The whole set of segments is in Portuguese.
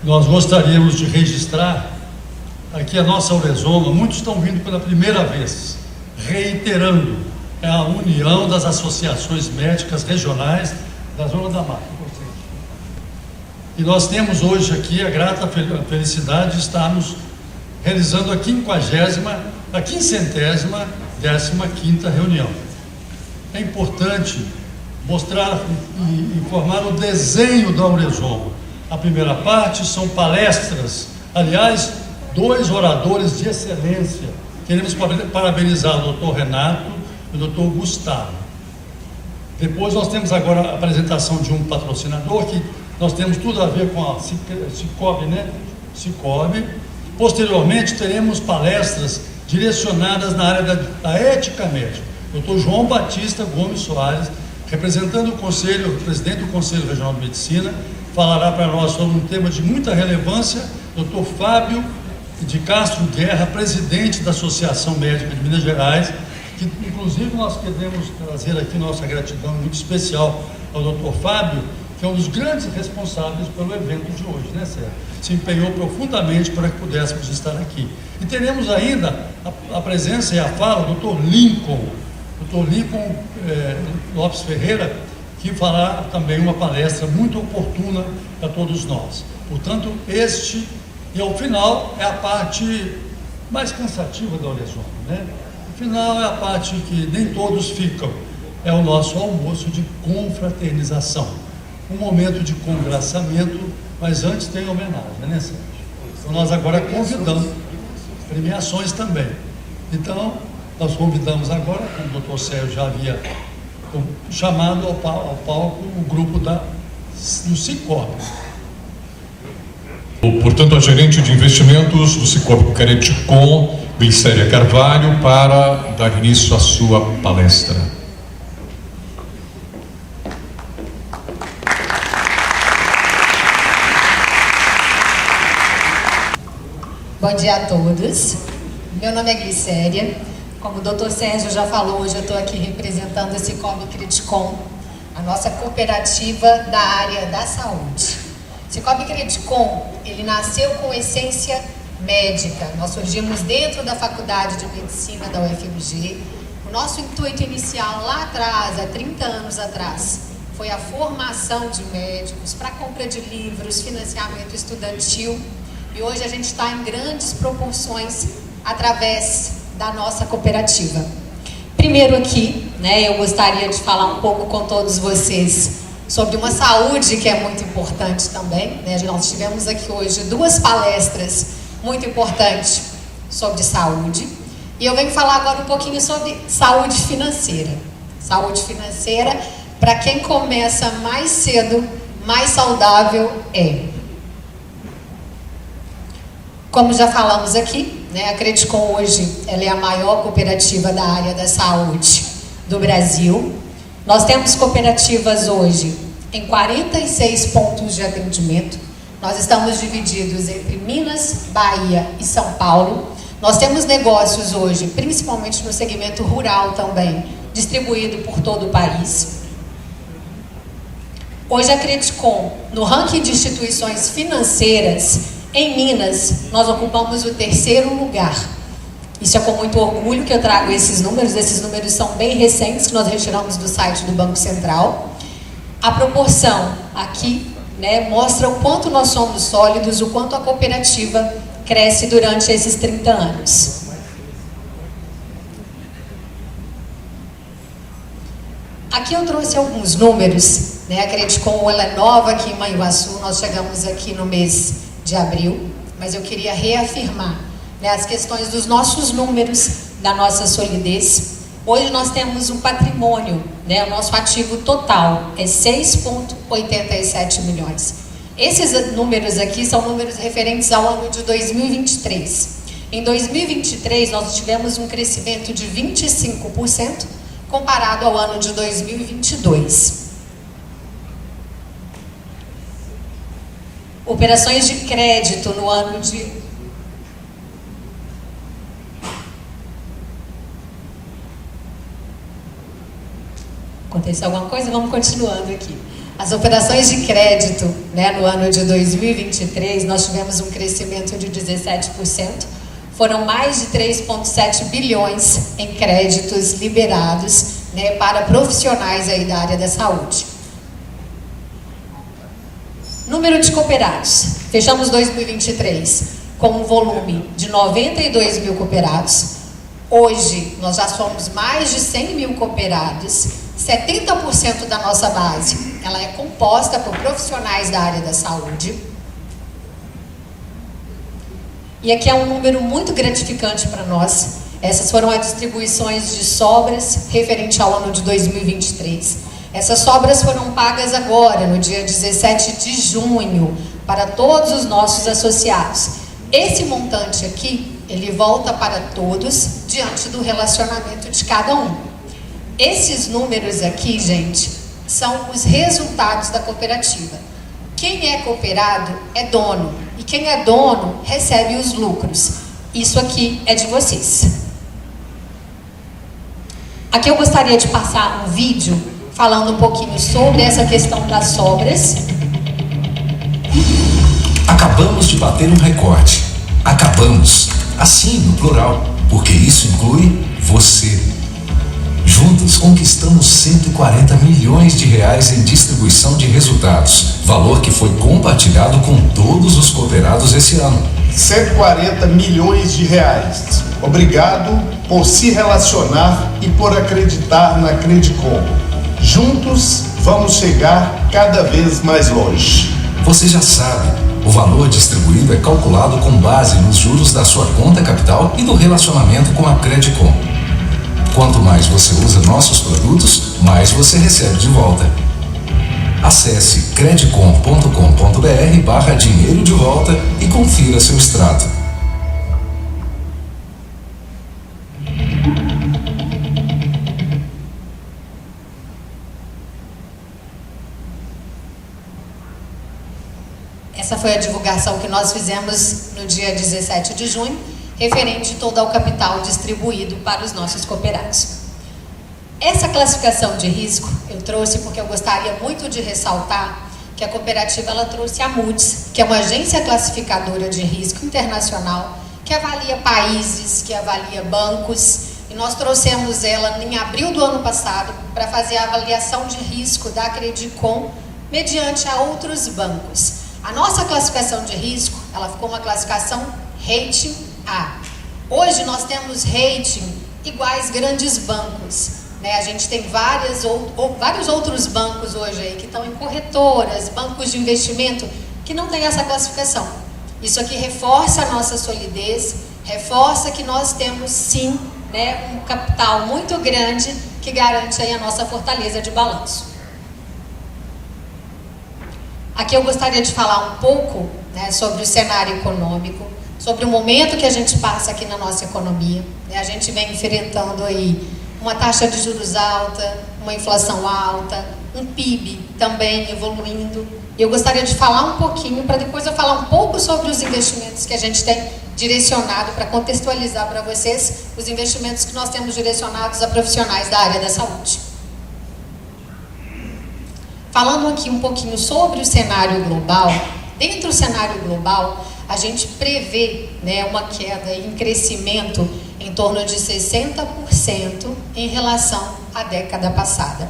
nós gostaríamos de registrar aqui a nossa Auresoma. Muitos estão vindo pela primeira vez, reiterando, é a união das associações médicas regionais da Zona da Mata. E nós temos hoje aqui a grata felicidade de estarmos realizando a 1515ª reunião. É importante mostrar e informar o desenho da Auresoma. A primeira parte são palestras, aliás, 2 oradores de excelência. Queremos parabenizar o doutor Renato e o doutor Gustavo. Depois nós temos agora a apresentação de um patrocinador, que nós temos tudo a ver com a Cicobi, né? Cicobi. Posteriormente teremos palestras direcionadas na área da ética médica. Dr. João Batista Gomes Soares, representando o Conselho, presidente do Conselho Regional de Medicina, falará para nós sobre um tema de muita relevância. Dr. Fábio de Castro Guerra, presidente da Associação Médica de Minas Gerais, que inclusive nós queremos trazer aqui nossa gratidão muito especial ao Dr. Fábio, que é um dos grandes responsáveis pelo evento de hoje, né, Sérgio? Se empenhou profundamente para que pudéssemos estar aqui. E teremos ainda a presença e a fala do Dr. Lincoln Lopes Ferreira, que fará também uma palestra muito oportuna para todos nós. Portanto, e ao final é a parte mais cansativa da Auresoma, né? O final é a parte que nem todos ficam, é o nosso almoço de confraternização. Um momento de congraçamento, mas antes tem homenagem, né, Sérgio? Então nós agora convidamos premiações também. Então, nós convidamos agora, como o doutor Sérgio já havia chamado ao palco, o grupo do Cicobi. Portanto, a gerente de investimentos do Cicobi Credicom, Glicéria Carvalho, para dar início à sua palestra. Bom dia a todos. Meu nome é Glicéria. Como o doutor Sérgio já falou, hoje eu estou aqui representando a Cicobi Credicom, a nossa cooperativa da área da saúde. Cicobi Credicom, ele nasceu com essência médica. Nós surgimos dentro da Faculdade de Medicina da UFMG. O nosso intuito inicial lá atrás, há 30 anos atrás, foi a formação de médicos para compra de livros, financiamento estudantil. E hoje a gente está em grandes proporções através da nossa cooperativa. Primeiro aqui, né, eu gostaria de falar um pouco com todos vocês sobre uma saúde que é muito importante também, né? Nós tivemos aqui hoje 2 palestras muito importantes sobre saúde, e eu venho falar agora um pouquinho sobre saúde financeira. Saúde financeira, para quem começa mais cedo, mais saudável é. Como já falamos aqui, né, a Credicom hoje ela é a maior cooperativa da área da saúde do Brasil. Nós temos cooperativas hoje em 46 pontos de atendimento. Nós estamos divididos entre Minas, Bahia e São Paulo. Nós temos negócios hoje, principalmente no segmento rural também, distribuído por todo o país. Hoje a Credicom, no ranking de instituições financeiras, em Minas, nós ocupamos o 3º lugar. Isso é com muito orgulho que eu trago esses números são bem recentes, que nós retiramos do site do Banco Central. A proporção aqui, né, mostra o quanto nós somos sólidos, o quanto a cooperativa cresce durante esses 30 anos. Aqui eu trouxe alguns números, né? A Credicom ela é nova aqui em Manhuaçu, nós chegamos aqui no mês de abril, mas eu queria reafirmar, né, as questões dos nossos números, da nossa solidez. Hoje nós temos um patrimônio, né, o nosso ativo total é 6,87 milhões. Esses números aqui são números referentes ao ano de 2023. Em 2023 nós tivemos um crescimento de 25% comparado ao ano de 2022. Operações de crédito no ano de... Aconteceu alguma coisa? Vamos continuando aqui. As operações de crédito, né, no ano de 2023, nós tivemos um crescimento de 17%. Foram mais de 3,7 bilhões em créditos liberados, né, para profissionais aí da área da saúde. Número de cooperados. Fechamos 2023 com um volume de 92 mil cooperados. Hoje, nós já somos mais de 100 mil cooperados. 70% da nossa base, ela é composta por profissionais da área da saúde. E aqui é um número muito gratificante para nós. Essas foram as distribuições de sobras referente ao ano de 2023. Essas sobras foram pagas agora, no dia 17 de junho, para todos os nossos associados. Esse montante aqui, ele volta para todos, diante do relacionamento de cada um. Esses números aqui, gente, são os resultados da cooperativa. Quem é cooperado é dono, e quem é dono recebe os lucros. Isso aqui é de vocês. Aqui eu gostaria de passar um vídeo falando um pouquinho sobre essa questão das sobras. Acabamos de bater um recorde. Acabamos, assim no plural, porque isso inclui você. Juntos conquistamos 140 milhões de reais em distribuição de resultados, valor que foi compartilhado com todos os cooperados esse ano. 140 milhões de reais. Obrigado por se relacionar e por acreditar na Credicom. Juntos vamos chegar cada vez mais longe. Você já sabe, o valor distribuído é calculado com base nos juros da sua conta capital e do relacionamento com a Credicom. Quanto mais você usa nossos produtos, mais você recebe de volta. Acesse credicom.com.br/dinheiro de volta e confira seu extrato. Essa foi a divulgação que nós fizemos no dia 17 de junho, referente todo ao capital distribuído para os nossos cooperados. Essa classificação de risco eu trouxe porque eu gostaria muito de ressaltar que a cooperativa ela trouxe a Moody's, que é uma agência classificadora de risco internacional, que avalia países, que avalia bancos, e nós trouxemos ela em abril do ano passado para fazer a avaliação de risco da Credicom mediante a outros bancos. A nossa classificação de risco, ela ficou uma classificação rating A. Hoje nós temos rating iguais grandes bancos, né? A gente tem vários outros bancos hoje aí que estão em corretoras, bancos de investimento que não tem essa classificação. Isso aqui reforça a nossa solidez, reforça que nós temos sim, né, um capital muito grande que garante aí a nossa fortaleza de balanço. Aqui eu gostaria de falar um pouco, né, sobre o cenário econômico, sobre o momento que a gente passa aqui na nossa economia. A gente vem enfrentando aí uma taxa de juros alta, uma inflação alta, um PIB também evoluindo. Eu gostaria de falar um pouquinho, para depois eu falar um pouco sobre os investimentos que a gente tem direcionado, para contextualizar para vocês os investimentos que nós temos direcionados a profissionais da área da saúde. Falando aqui um pouquinho sobre o cenário global, dentro do cenário global, a gente prevê, né, uma queda em crescimento em torno de 60% em relação à década passada.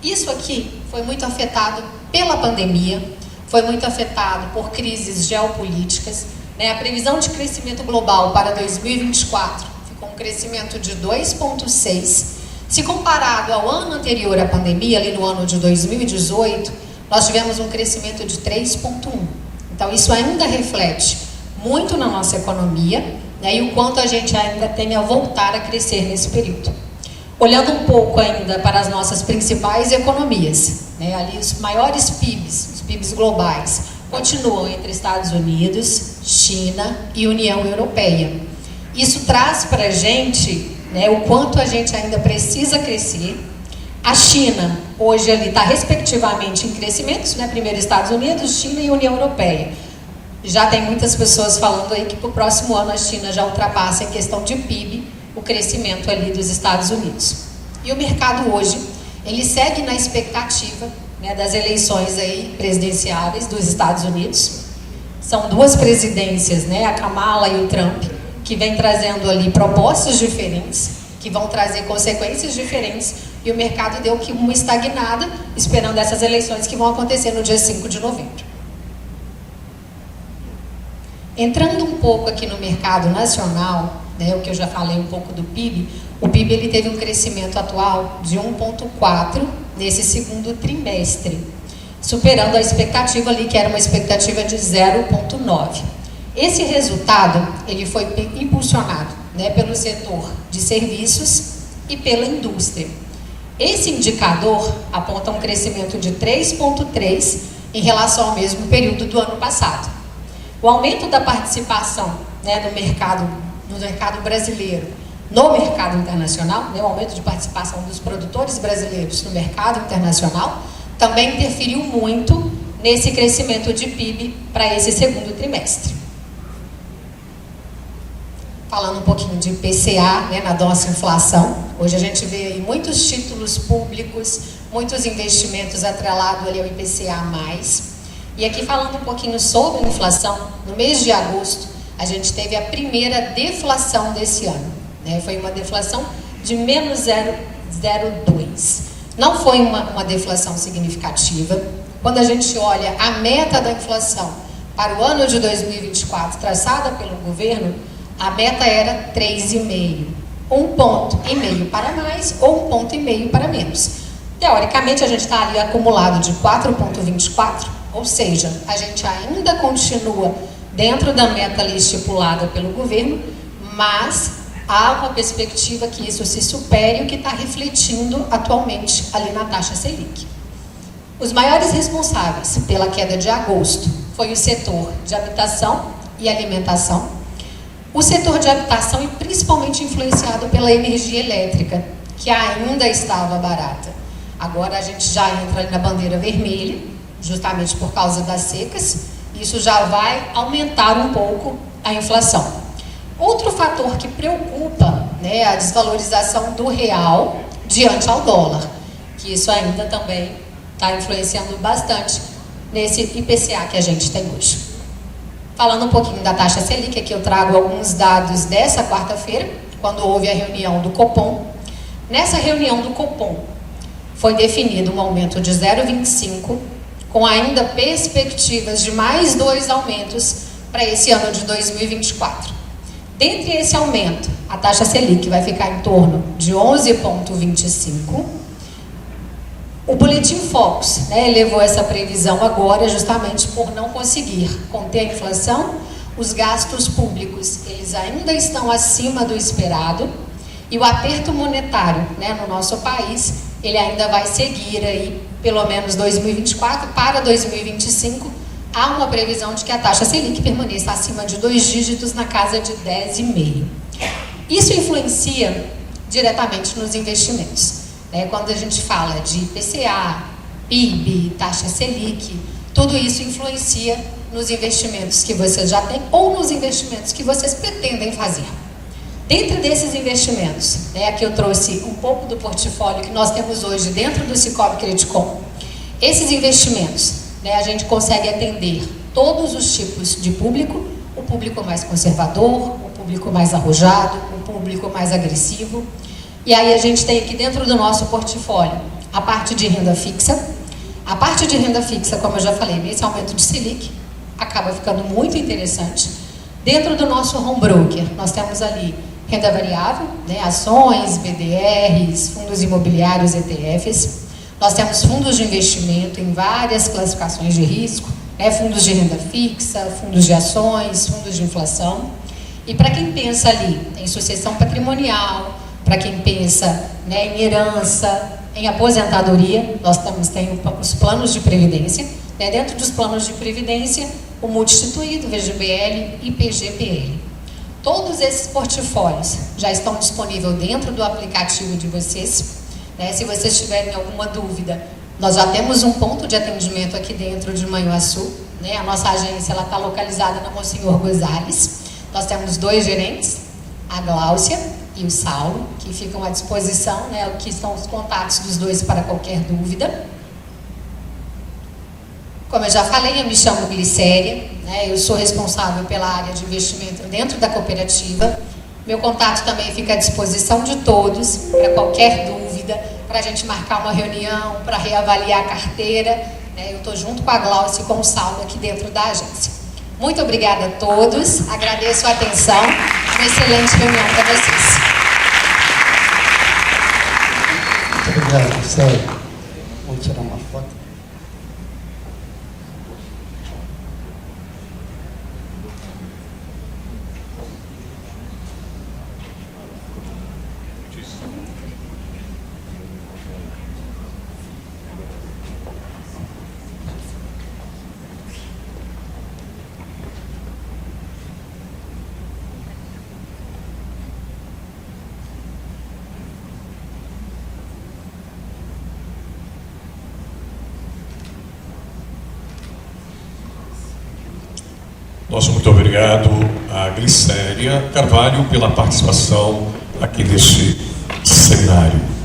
Isso aqui foi muito afetado pela pandemia, foi muito afetado por crises geopolíticas, né? A previsão de crescimento global para 2024 ficou um crescimento de 2,6%. Se comparado ao ano anterior à pandemia, ali no ano de 2018, nós tivemos um crescimento de 3,1%. Então, isso ainda reflete muito na nossa economia, né, e o quanto a gente ainda tem a voltar a crescer nesse período. Olhando um pouco ainda para as nossas principais economias, né, ali os maiores PIBs, os PIBs globais, continuam entre Estados Unidos, China e União Europeia. Isso traz para a gente, né, o quanto a gente ainda precisa crescer. A China, hoje, ali está respectivamente em crescimentos, né, primeiro Estados Unidos, China e União Europeia. Já tem muitas pessoas falando aí que para o próximo ano a China já ultrapassa em questão de PIB o crescimento ali dos Estados Unidos. E o mercado hoje, ele segue na expectativa, né, né, das eleições aí presidenciáveis dos Estados Unidos. São duas presidências, né, a Kamala e o Trump, que vem trazendo ali propostas diferentes, que vão trazer consequências diferentes, e o mercado deu uma estagnada, esperando essas eleições que vão acontecer no dia 5 de novembro. Entrando um pouco aqui no mercado nacional, né, o que eu já falei um pouco do PIB, o PIB ele teve um crescimento atual de 1,4 nesse segundo trimestre, superando a expectativa ali, que era uma expectativa de 0,9. Esse resultado ele foi impulsionado, né, pelo setor de serviços e pela indústria. Esse indicador aponta um crescimento de 3,3 em relação ao mesmo período do ano passado. O aumento da participação, né, no mercado brasileiro, no mercado internacional, né, o aumento de participação dos produtores brasileiros no mercado internacional, também interferiu muito nesse crescimento de PIB para esse segundo trimestre. Falando um pouquinho de IPCA, né, na nossa inflação, hoje a gente vê aí muitos títulos públicos, muitos investimentos atrelados ali ao IPCA+. E aqui falando um pouquinho sobre a inflação, no mês de agosto, a gente teve a primeira deflação desse ano, né? Foi uma deflação de menos 0,02. Não foi uma deflação significativa. Quando a gente olha a meta da inflação para o ano de 2024, traçada pelo governo, a meta era 3,5. 1,5 ponto para mais ou 1,5 ponto para menos. Teoricamente, a gente está ali acumulado de 4,24, ou seja, a gente ainda continua dentro da meta ali estipulada pelo governo, mas há uma perspectiva que isso se supere, o que está refletindo atualmente ali na taxa Selic. Os maiores responsáveis pela queda de agosto foi o setor de habitação e alimentação. O setor de habitação é principalmente influenciado pela energia elétrica, que ainda estava barata. Agora a gente já entra ali na bandeira vermelha, justamente por causa das secas. Isso já vai aumentar um pouco a inflação. Outro fator que preocupa, né, a desvalorização do real diante ao dólar, que isso ainda também está influenciando bastante nesse IPCA que a gente tem hoje. Falando um pouquinho da taxa Selic, aqui eu trago alguns dados dessa quarta-feira, quando houve a reunião do Copom. Nessa reunião do Copom, foi definido um aumento de 0,25, com ainda perspectivas de mais 2 aumentos para esse ano de 2024. Dentre esse aumento, a taxa Selic vai ficar em torno de 11,25. O Boletim Focus, né, elevou essa previsão agora justamente por não conseguir conter a inflação. Os gastos públicos, eles ainda estão acima do esperado, e o aperto monetário, né, no nosso país, ele ainda vai seguir aí, pelo menos 2024, para 2025, há uma previsão de que a taxa Selic permaneça acima de 2 dígitos, na casa de 10,5. Isso influencia diretamente nos investimentos, né? Quando a gente fala de IPCA, PIB, taxa Selic, tudo isso influencia nos investimentos que vocês já têm ou nos investimentos que vocês pretendem fazer. Dentro desses investimentos, né, aqui eu trouxe um pouco do portfólio que nós temos hoje dentro do Sicoob Credicom. Esses investimentos, né, a gente consegue atender todos os tipos de público, o público mais conservador, o público mais arrojado, o público mais agressivo. E aí a gente tem aqui dentro do nosso portfólio a parte de renda fixa. A parte de renda fixa, como eu já falei, nesse aumento de Selic, acaba ficando muito interessante. Dentro do nosso home broker, nós temos ali renda variável, né, ações, BDRs, fundos imobiliários, ETFs. Nós temos fundos de investimento em várias classificações de risco, né, fundos de renda fixa, fundos de ações, fundos de inflação. E para quem pensa ali em sucessão patrimonial, para quem pensa, né, em herança, em aposentadoria, nós temos os planos de previdência, né, dentro dos planos de previdência, o multi-instituído, VGBL e PGPL. Todos esses portfólios já estão disponíveis dentro do aplicativo de vocês, né? Se vocês tiverem alguma dúvida, nós já temos um ponto de atendimento aqui dentro de Manhuaçu, né? A nossa agência está localizada na Monsenhor Gonzalez. Nós temos 2 gerentes, a Gláucia e o Saulo, que ficam à disposição, né? Que estão os contatos dos 2 para qualquer dúvida. Como eu já falei, eu me chamo Glicéria, né? Eu sou responsável pela área de investimento dentro da cooperativa. Meu contato também fica à disposição de todos, para qualquer dúvida, para a gente marcar uma reunião, para reavaliar a carteira, né? Eu estou junto com a Glaucia e com o Saulo aqui dentro da agência. Muito obrigada a todos, agradeço a atenção, uma excelente reunião para vocês. Muito obrigado, Glicéria. Vamos tirar uma foto. Nosso muito obrigado a Glicéria Carvalho pela participação aqui neste seminário.